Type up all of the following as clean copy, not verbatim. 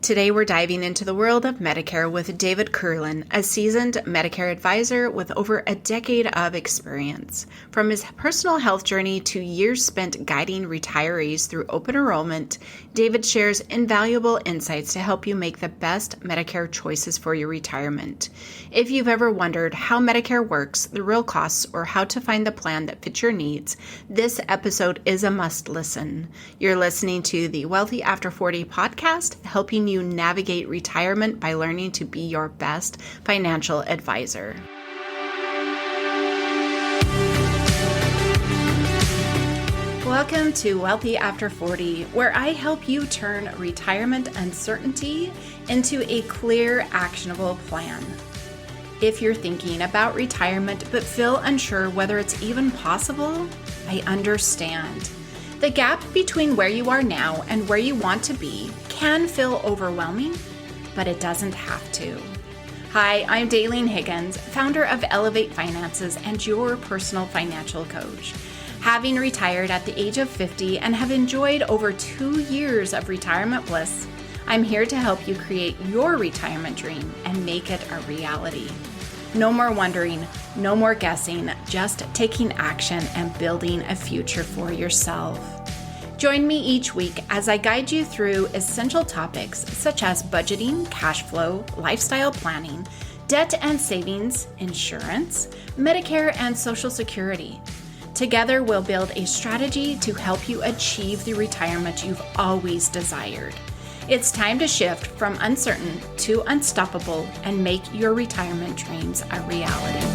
Today we're diving into the world of Medicare with David Kerlin, a seasoned Medicare advisor with over a decade of experience. From his personal health journey to years spent guiding retirees through open enrollment, David shares invaluable insights to help you make the best Medicare choices for your retirement. If you've ever wondered how Medicare works, the real costs, or how to find the plan that fits your needs, this episode is a must listen. You're listening to the Wealthy After 40 podcast, helping you navigate retirement by learning to be your best financial advisor. Welcome to Wealthy After 40, where I help you turn retirement uncertainty into a clear, actionable plan. If you're thinking about retirement but feel unsure whether it's even possible, I understand. The gap between where you are now and where you want to be can feel overwhelming, but it doesn't have to. Hi, I'm Daylene Higgins, founder of Elevate Finances and your personal financial coach. Having retired at the age of 50 and have enjoyed over 2 years of retirement bliss, I'm here to help you create your retirement dream and make it a reality. No more wondering, no more guessing, just taking action and building a future for yourself. Join me each week as I guide you through essential topics such as budgeting, cash flow, lifestyle planning, debt and savings, insurance, Medicare, and Social Security. Together, we'll build a strategy to help you achieve the retirement you've always desired. It's time to shift from uncertain to unstoppable and make your retirement dreams a reality.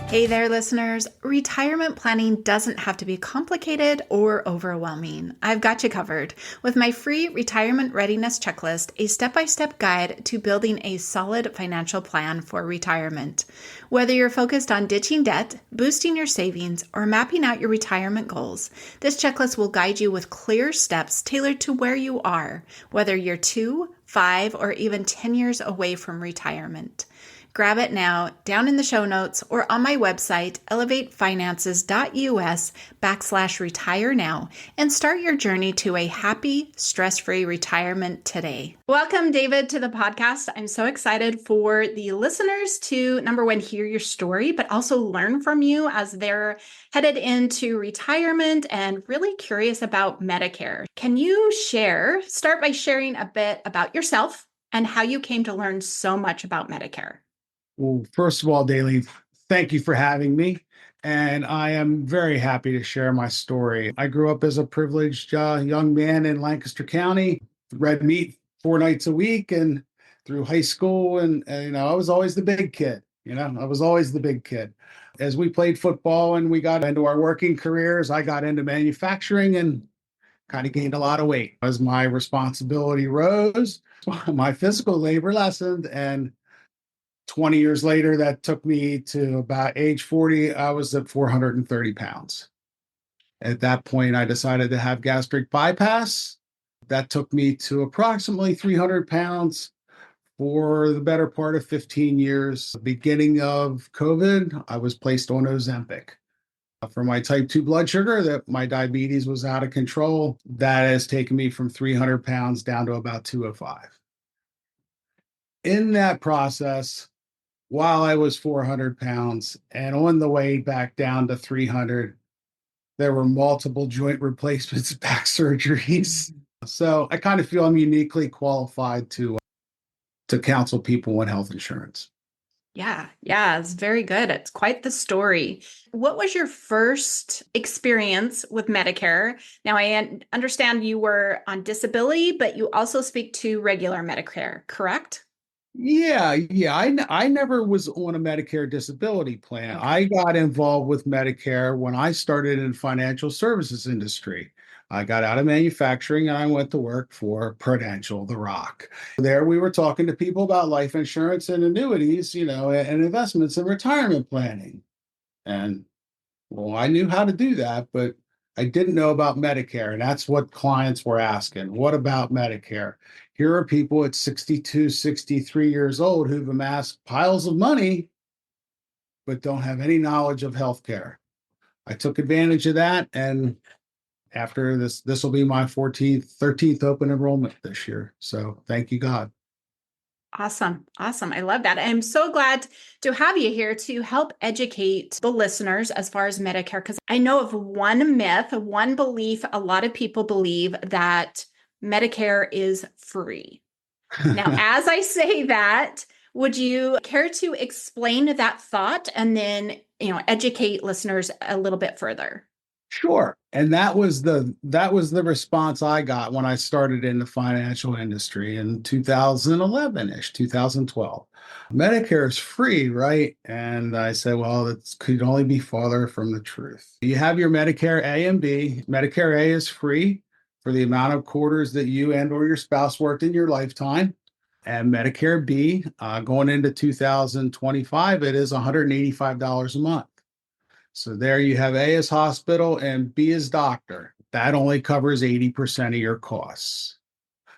Hey there, listeners. Retirement planning doesn't have to be complicated or overwhelming. I've got you covered with my free retirement readiness checklist, a step-by-step guide to building a solid financial plan for retirement. Whether you're focused on ditching debt, boosting your savings, or mapping out your retirement goals, this checklist will guide you with clear steps tailored to where you are, whether you're 2, 5, or even 10 years away from retirement. Grab it now down in the show notes or on my website, elevatefinances.us/retire now, and start your journey to a happy, stress-free retirement today. Welcome, David, to the podcast. I'm so excited for the listeners to, number one, hear your story, but also learn from you as they're headed into retirement and really curious about Medicare. Can you start by sharing a bit about yourself and how you came to learn so much about Medicare? Well, first of all, Daly, thank you for having me. And I am very happy to share my story. I grew up as a privileged young man in Lancaster County, red meat 4 nights a week, and through high school. And I was always the big kid. I was always the big kid. As we played football and we got into our working careers, I got into manufacturing and kind of gained a lot of weight. As my responsibility rose, my physical labor lessened, and 20 years later, that took me to about age 40. I was at 430 pounds. At that point, I decided to have gastric bypass. That took me to approximately 300 pounds for the better part of 15 years. Beginning of COVID, I was placed on Ozempic. For my type 2 blood sugar, that my diabetes was out of control. That has taken me from 300 pounds down to about 205. In that process, while I was 400 pounds and on the way back down to 300, there were multiple joint replacements, back surgeries. So I kind of feel I'm uniquely qualified to counsel people on health insurance. Yeah, it's very good. It's quite the story. What was your first experience with Medicare? Now, I understand you were on disability, but you also speak to regular Medicare, correct? Yeah. I never was on a Medicare disability plan. Okay. I got involved with Medicare when I started in financial services industry. I got out of manufacturing and I went to work for Prudential, The Rock. There we were talking to people about life insurance and annuities, and investments and retirement planning. And well, I knew how to do that, but I didn't know about Medicare. And that's what clients were asking. What about Medicare? Here are people at 62, 63 years old who've amassed piles of money, but don't have any knowledge of healthcare. I took advantage of that and after this will be my 14th, 13th open enrollment this year. So thank you, God. Awesome. Awesome. I love that. I'm so glad to have you here to help educate the listeners as far as Medicare, because I know of one myth, one belief, a lot of people believe that Medicare is free. Now, as I say that, would you care to explain that thought and then, educate listeners a little bit further? Sure. And that was the response I got when I started in the financial industry in 2011-ish, 2012. Medicare is free, right? And I said, well, that could only be farther from the truth. You have your Medicare A and B. Medicare A is free for the amount of quarters that you and or your spouse worked in your lifetime. And Medicare B, going into 2025, it is $185 a month. So there you have A as hospital and B as doctor. That only covers 80% of your costs.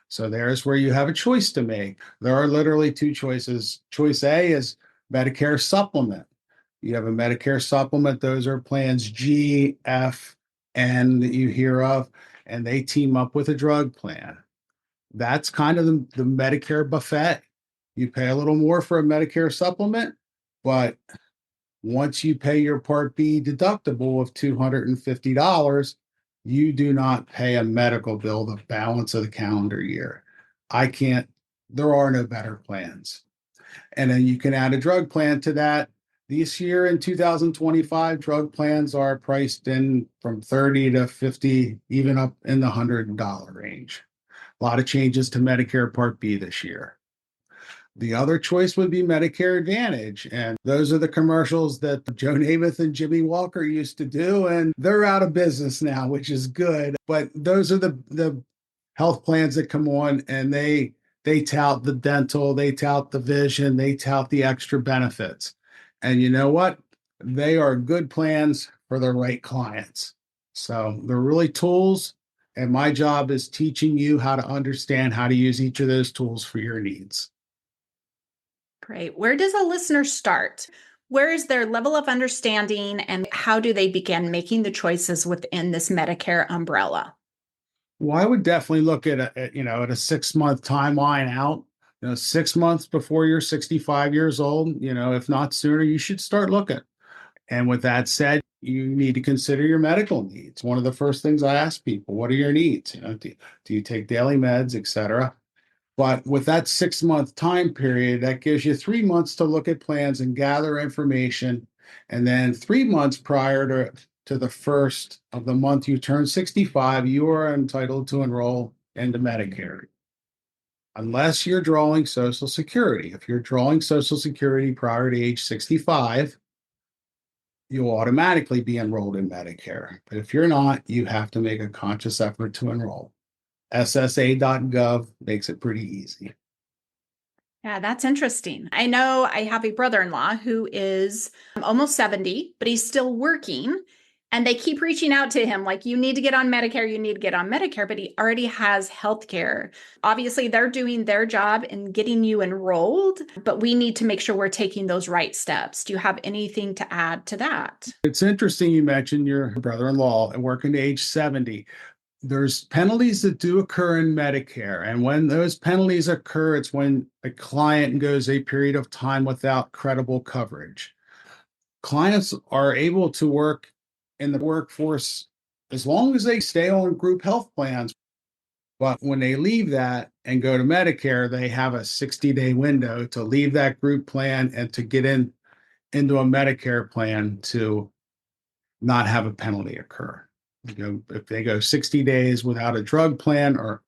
So there's where you have a choice to make. There are literally two choices. Choice A is Medicare supplement. You have a Medicare supplement. Those are plans G, F, N that you hear of, and they team up with a drug plan. That's kind of the Medicare buffet. You pay a little more for a Medicare supplement, but once you pay your Part B deductible of $250, you do not pay a medical bill the balance of the calendar year. I can't, there are no better plans. And then you can add a drug plan to that. This year in 2025, drug plans are priced in from 30 to 50, even up in the $100 range. A lot of changes to Medicare Part B this year. The other choice would be Medicare Advantage. And those are the commercials that Joe Namath and Jimmy Walker used to do. And they're out of business now, which is good. But those are the health plans that come on and they tout the dental, they tout the vision, they tout the extra benefits. And you know what? They are good plans for the right clients. So they're really tools. And my job is teaching you how to understand how to use each of those tools for your needs. Great. Where does a listener start? Where is their level of understanding and how do they begin making the choices within this Medicare umbrella? Well, I would definitely look at a 6 month timeline out. 6 months before you're 65 years old. If not sooner, you should start looking. And with that said, you need to consider your medical needs. One of the first things I ask people, what are your needs? Do you take daily meds, et cetera? But with that 6 month time period, that gives you 3 months to look at plans and gather information. And then 3 months prior to the first of the month you turn 65, you are entitled to enroll into Medicare. Unless you're drawing Social Security. If you're drawing Social Security prior to age 65, you'll automatically be enrolled in Medicare. But if you're not, you have to make a conscious effort to enroll. SSA.gov makes it pretty easy. Yeah, that's interesting. I know I have a brother-in-law who is almost 70, but he's still working. And they keep reaching out to him like, you need to get on Medicare, you need to get on Medicare, but he already has health care. Obviously, they're doing their job in getting you enrolled, but we need to make sure we're taking those right steps. Do you have anything to add to that? It's interesting you mentioned your brother-in-law and working to age 70. There's penalties that do occur in Medicare. And when those penalties occur, it's when a client goes a period of time without credible coverage. Clients are able to work in the workforce as long as they stay on group health plans. But when they leave that and go to Medicare, they have a 60-day window to leave that group plan and to get into a Medicare plan to not have a penalty occur. If they go 60 days without a drug plan or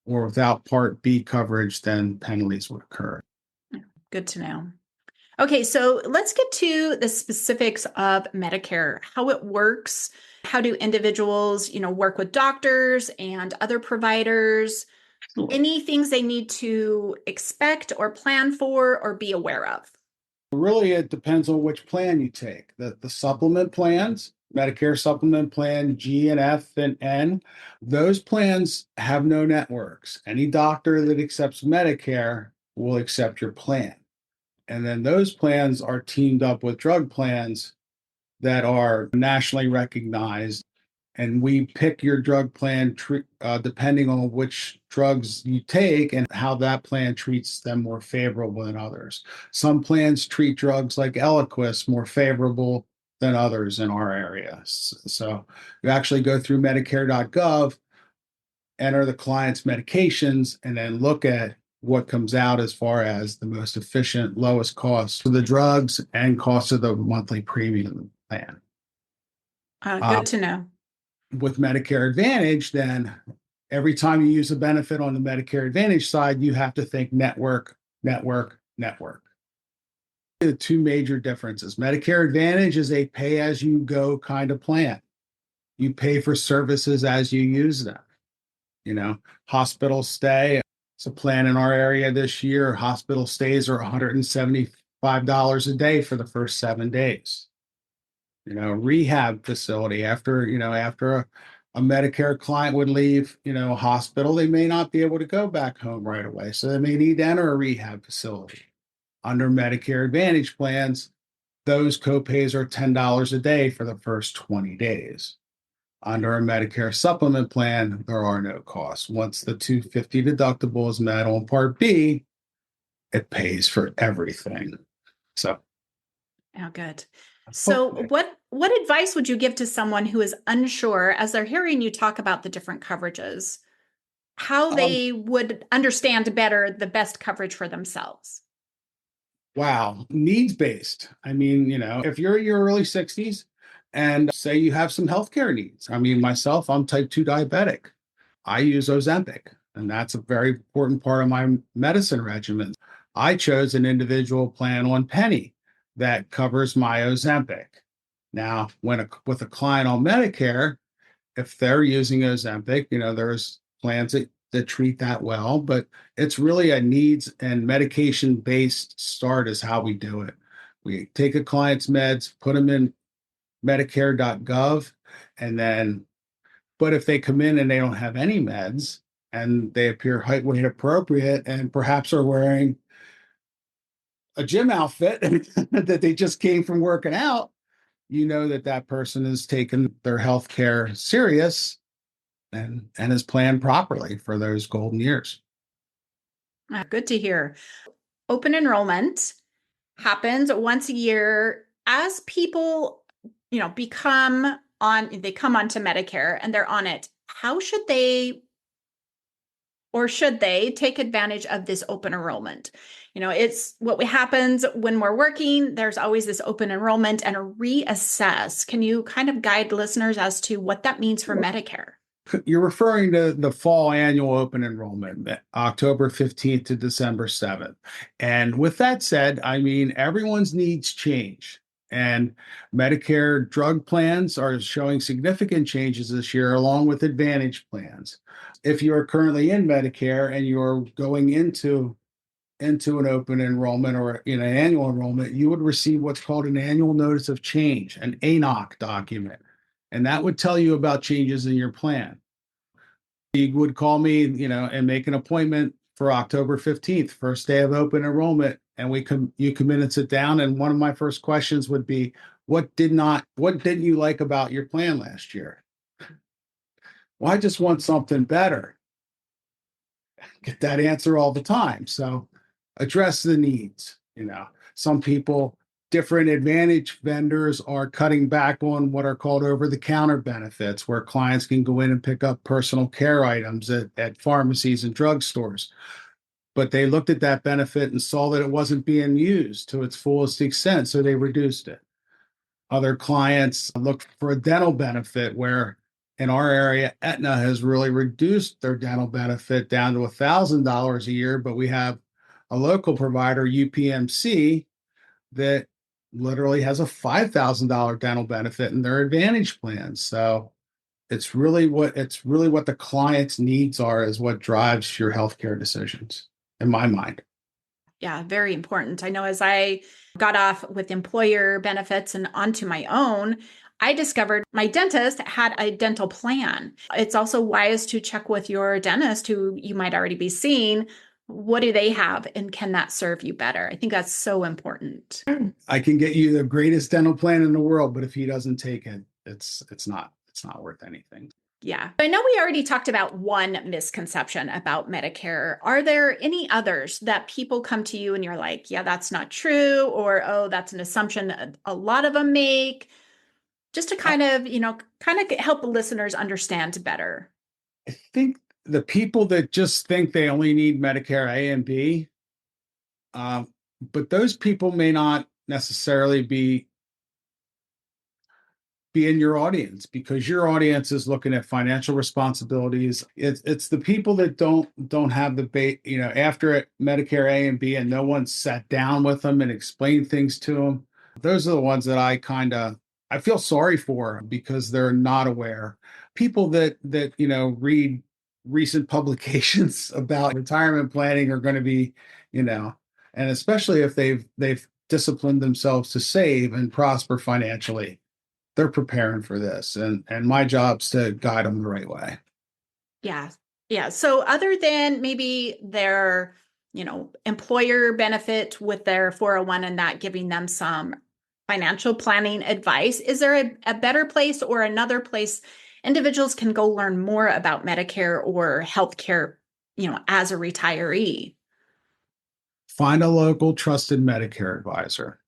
without Part B coverage, then penalties would occur. Good to know. Okay, so let's get to the specifics of Medicare, how it works. How do individuals, work with doctors and other providers? Sure. Any things they need to expect or plan for or be aware of? Really, it depends on which plan you take. The supplement plans, Medicare supplement plan G and F and N, those plans have no networks. Any doctor that accepts Medicare will accept your plan. And then those plans are teamed up with drug plans that are nationally recognized. And we pick your drug plan depending on which drugs you take and how that plan treats them more favorable than others. Some plans treat drugs like Eliquis more favorable than others in our area. So you actually go through Medicare.gov, enter the client's medications, and then look at what comes out as far as the most efficient, lowest cost for the drugs and cost of the monthly premium plan. Good to know. With Medicare Advantage, then every time you use a benefit on the Medicare Advantage side, you have to think network, network, network. The two major differences. Medicare Advantage is a pay as you go kind of plan. You pay for services as you use them. Hospital stay. It's a plan in our area this year. Hospital stays are $175 a day for the first 7 days. Rehab facility after a Medicare client would leave, a hospital, they may not be able to go back home right away. So they may need to enter a rehab facility. Under Medicare Advantage plans, those copays are $10 a day for the first 20 days. Under a Medicare supplement plan, there are no costs. Once the $250 deductible is met on Part B, it pays for everything. So, oh, good. So what advice would you give to someone who is unsure as they're hearing you talk about the different coverages, how they would understand better the best coverage for themselves? Wow, needs-based. If you're in your early 60s and say you have some healthcare needs. Myself, I'm type 2 diabetic. I use Ozempic, and that's a very important part of my medicine regimen. I chose an individual plan on Penny that covers my Ozempic. Now, with a client on Medicare, if they're using Ozempic, there's plans that treat that well, but it's really a needs and medication-based start is how we do it. We take a client's meds, put them in Medicare.gov, but if they come in and they don't have any meds and they appear height weight appropriate and perhaps are wearing a gym outfit that they just came from working out, that person has taken their health care serious and is planned properly for those golden years. Good to hear. Open enrollment happens once a year as people, come onto Medicare and they're on it. How should they take advantage of this open enrollment? It's what happens when we're working. There's always this open enrollment and a reassess. Can you kind of guide listeners as to what that means for Medicare? You're referring to the fall annual open enrollment, October 15th to December 7th. And with that said, everyone's needs change. And Medicare drug plans are showing significant changes this year, along with Advantage plans. If you are currently in Medicare and you're going into an open enrollment or an annual enrollment, you would receive what's called an annual notice of change, an ANOC document. And that would tell you about changes in your plan. You would call me, and make an appointment for October 15th, first day of open enrollment. And you come in and sit down. And one of my first questions would be, what didn't you like about your plan last year? Well, I just want something better. Get that answer all the time. So address the needs. Some people, different Advantage vendors are cutting back on what are called over-the-counter benefits, where clients can go in and pick up personal care items at pharmacies and drugstores. But they looked at that benefit and saw that it wasn't being used to its fullest extent, so they reduced it. Other clients look for a dental benefit, where in our area, Aetna has really reduced their dental benefit down to $1,000 a year, but we have a local provider, UPMC, that literally has a $5,000 dental benefit in their Advantage plan. So it's really what the client's needs are is what drives your healthcare decisions, in my mind. Yeah, very important. I know as I got off with employer benefits and onto my own, I discovered my dentist had a dental plan. It's also wise to check with your dentist who you might already be seeing. What do they have and can that serve you better? I think that's so important. I can get you the greatest dental plan in the world, but if he doesn't take it, it's not it's not worth anything. Yeah. I know we already talked about one misconception about Medicare. Are there any others that people come to you and you're like, yeah, that's not true, or oh, that's an assumption that a lot of them make, just to Uh, kind of help the listeners understand better? I think the people that just think they only need Medicare A and B, um, but those people may not necessarily be in your audience, because your audience is looking at financial responsibilities. It's the people that don't have the after Medicare A and B, and no one sat down with them and explained things to them. Those are the ones that I feel sorry for, because they're not aware. People that read recent publications about retirement planning are going to be, and especially if they've disciplined themselves to save and prosper financially, they're preparing for this, and my job's to guide them the right way. Yeah. Yeah. So other than maybe their, employer benefit with their 401 and that giving them some financial planning advice, is there a better place or another place individuals can go learn more about Medicare or healthcare, as a retiree? Find a local trusted Medicare advisor,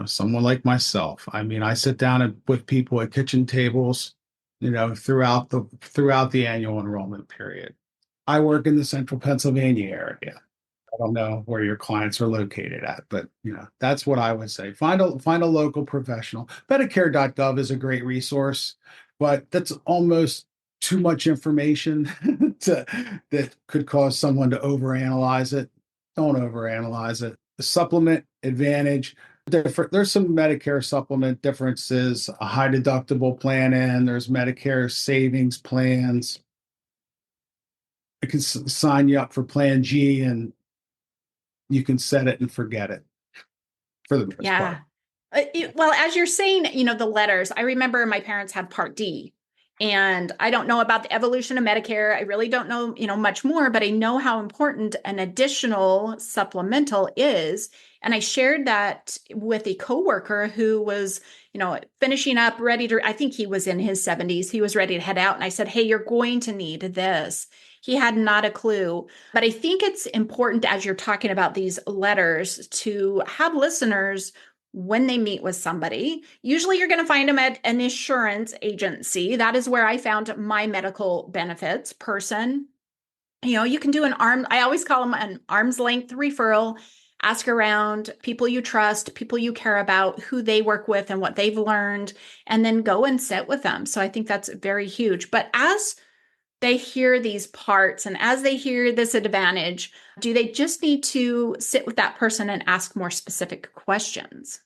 someone like myself. I mean, I sit down with people at kitchen tables, throughout the annual enrollment period. I work in the central Pennsylvania area. I don't know where your clients are located at, but that's what I would say. Find a local professional. Medicare.gov is a great resource, but that's almost too much information that could cause someone to overanalyze it. Don't overanalyze it. The supplement advantage, different. There's some Medicare supplement differences. A high deductible plan, and there's Medicare savings plans. I can sign you up for Plan G, and you can set it and forget it for the most part. Yeah. Well, as you're saying, the letters, I remember my parents had Part D, and I don't know about the evolution of Medicare. I really don't know, much more, but I know how important an additional supplemental is. And I shared that with a coworker who was, finishing up, I think he was in his 70s. He was ready to head out. And I said, hey, you're going to need this. He had not a clue. But I think it's important, as you're talking about these letters, to have listeners, when they meet with somebody, usually you're going to find them at an insurance agency. That is where I found my medical benefits person. You can do I always call them an arm's length referral. Ask around people you trust, people you care about, who they work with and what they've learned, and then go and sit with them. So I think that's very huge. But as they hear these parts and as they hear this advantage, do they just need to sit with that person and ask more specific questions?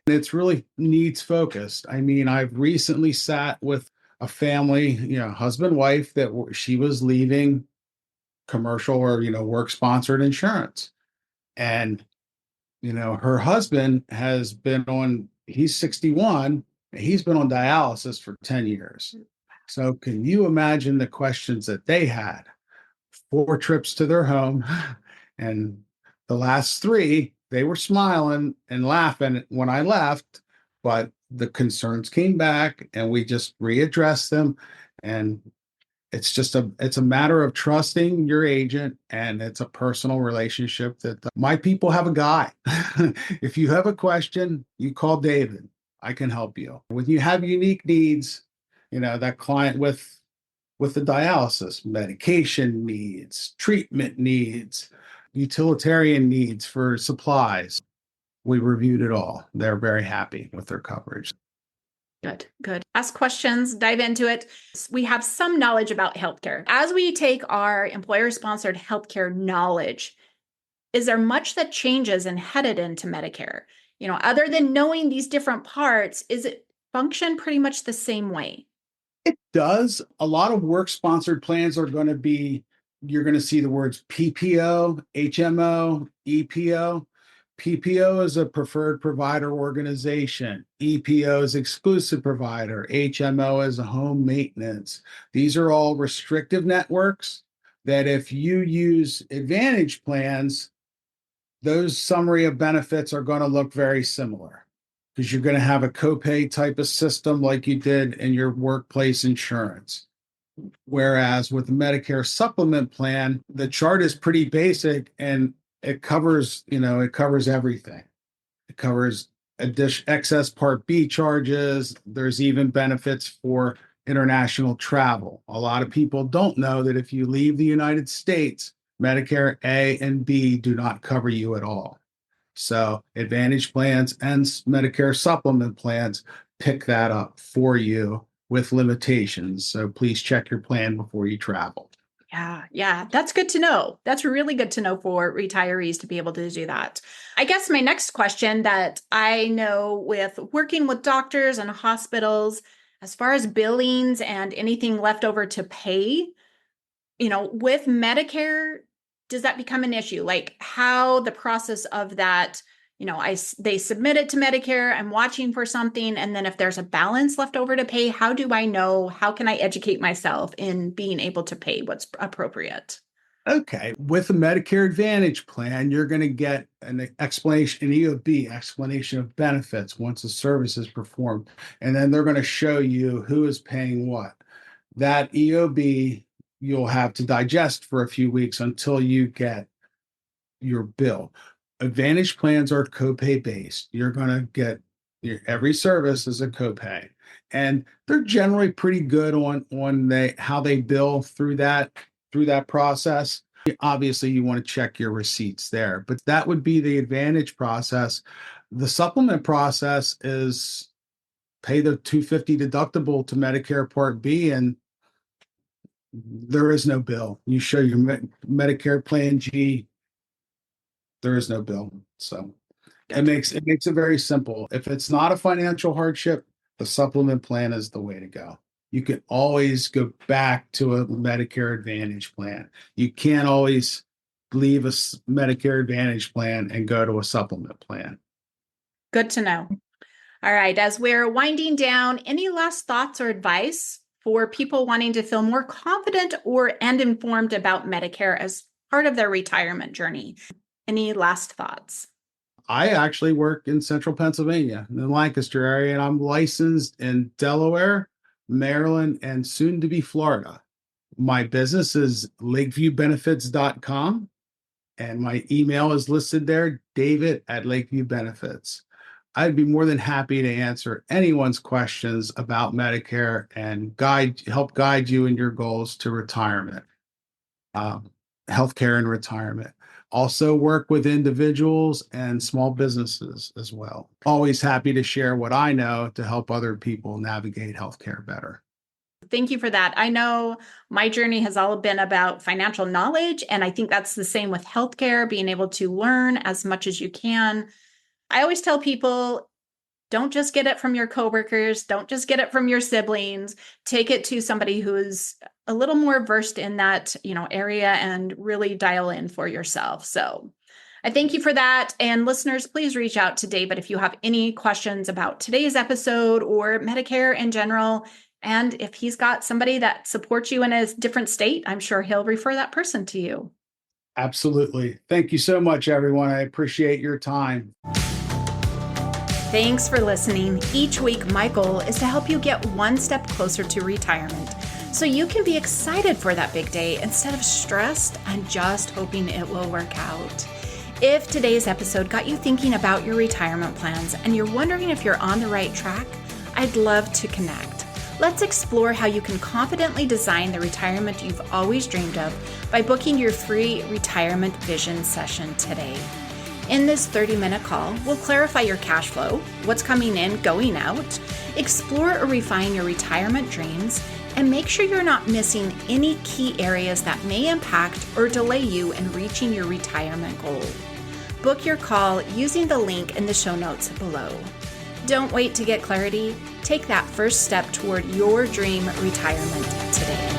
It's really needs focused. I mean, I've recently sat with a family, husband, wife, that she was leaving commercial or, work sponsored insurance. And, her husband he's 61, and he's been on dialysis for 10 years. So can you imagine the questions that they had? 4 trips to their home, and the last 3, they were smiling and laughing when I left, but the concerns came back, and we just readdressed them. And it's a matter of trusting your agent, and it's a personal relationship that my people have a guy. If you have a question, you call David. I can help you. When you have unique needs, that client with the dialysis, medication needs, treatment needs, utilitarian needs for supplies. We reviewed it all. They're very happy with their coverage. Good, good. Ask questions, dive into it. We have some knowledge about healthcare. As we take our employer-sponsored healthcare knowledge, is there much that changes and headed into Medicare? Other than knowing these different parts, is it function pretty much the same way? It does. A lot of work sponsored plans you're going to see the words PPO, HMO, EPO. PPO is a preferred provider organization. EPO is exclusive provider. HMO is a home maintenance. These are all restrictive networks that if you use Advantage plans, those summary of benefits are going to look very similar. because you're going to have a copay type of system like you did in your workplace insurance. Whereas with the Medicare supplement plan, the chart is pretty basic and it covers, it covers everything. It covers excess Part B charges. There's even benefits for international travel. A lot of people don't know that if you leave the United States, Medicare A and B do not cover you at all. So Advantage plans and Medicare supplement plans pick that up for you with limitations. So please check your plan before you travel. Yeah, that's good to know. That's really good to know for retirees to be able to do that. I guess my next question that I know with working with doctors and hospitals, as far as billings and anything left over to pay, with Medicare, does that become an issue? Like how the process of that, they submit it to Medicare, I'm watching for something, and then if there's a balance left over to pay, how do I know? How can I educate myself in being able to pay what's appropriate? Okay. With a Medicare Advantage plan, you're going to get an explanation, an EOB, explanation of benefits once the service is performed. And then they're going to show you who is paying what. That EOB you'll have to digest for a few weeks until you get your bill. Advantage plans are copay based. You're going to get every service is a copay, and they're generally pretty good on how they bill through that process. Obviously, you want to check your receipts there, but that would be the Advantage process. The supplement process is pay the $250 deductible to Medicare Part B, and there is no bill. You show your Medicare Plan G, there is no bill. So it makes it very simple. If it's not a financial hardship, the supplement plan is the way to go. You can always go back to a Medicare Advantage plan. You can't always leave a Medicare Advantage plan and go to a supplement plan. Good to know. All right, as we're winding down, any last thoughts or advice for people wanting to feel more confident and informed about Medicare as part of their retirement journey? Any last thoughts? I actually work in central Pennsylvania, in the Lancaster area, and I'm licensed in Delaware, Maryland, and soon to be Florida. My business is lakeviewbenefits.com, and my email is listed there, david@lakeviewbenefits. I'd be more than happy to answer anyone's questions about Medicare and help guide you in your goals to retirement, healthcare and retirement. Also work with individuals and small businesses as well. Always happy to share what I know to help other people navigate healthcare better. Thank you for that. I know my journey has all been about financial knowledge, and I think that's the same with healthcare, being able to learn as much as you can. I always tell people, don't just get it from your coworkers. Don't just get it from your siblings. Take it to somebody who's a little more versed in that, area and really dial in for yourself. So I thank you for that. And listeners, please reach out to David if you have any questions about today's episode or Medicare in general. And if he's got somebody that supports you in a different state, I'm sure he'll refer that person to you. Absolutely. Thank you so much, everyone. I appreciate your time. Thanks for listening. Each week, my goal is to help you get one step closer to retirement so you can be excited for that big day instead of stressed and just hoping it will work out. If today's episode got you thinking about your retirement plans and you're wondering if you're on the right track, I'd love to connect. Let's explore how you can confidently design the retirement you've always dreamed of by booking your free retirement vision session today. In this 30-minute call, we'll clarify your cash flow, what's coming in, going out, explore or refine your retirement dreams, and make sure you're not missing any key areas that may impact or delay you in reaching your retirement goal. Book your call using the link in the show notes below. Don't wait to get clarity. Take that first step toward your dream retirement today.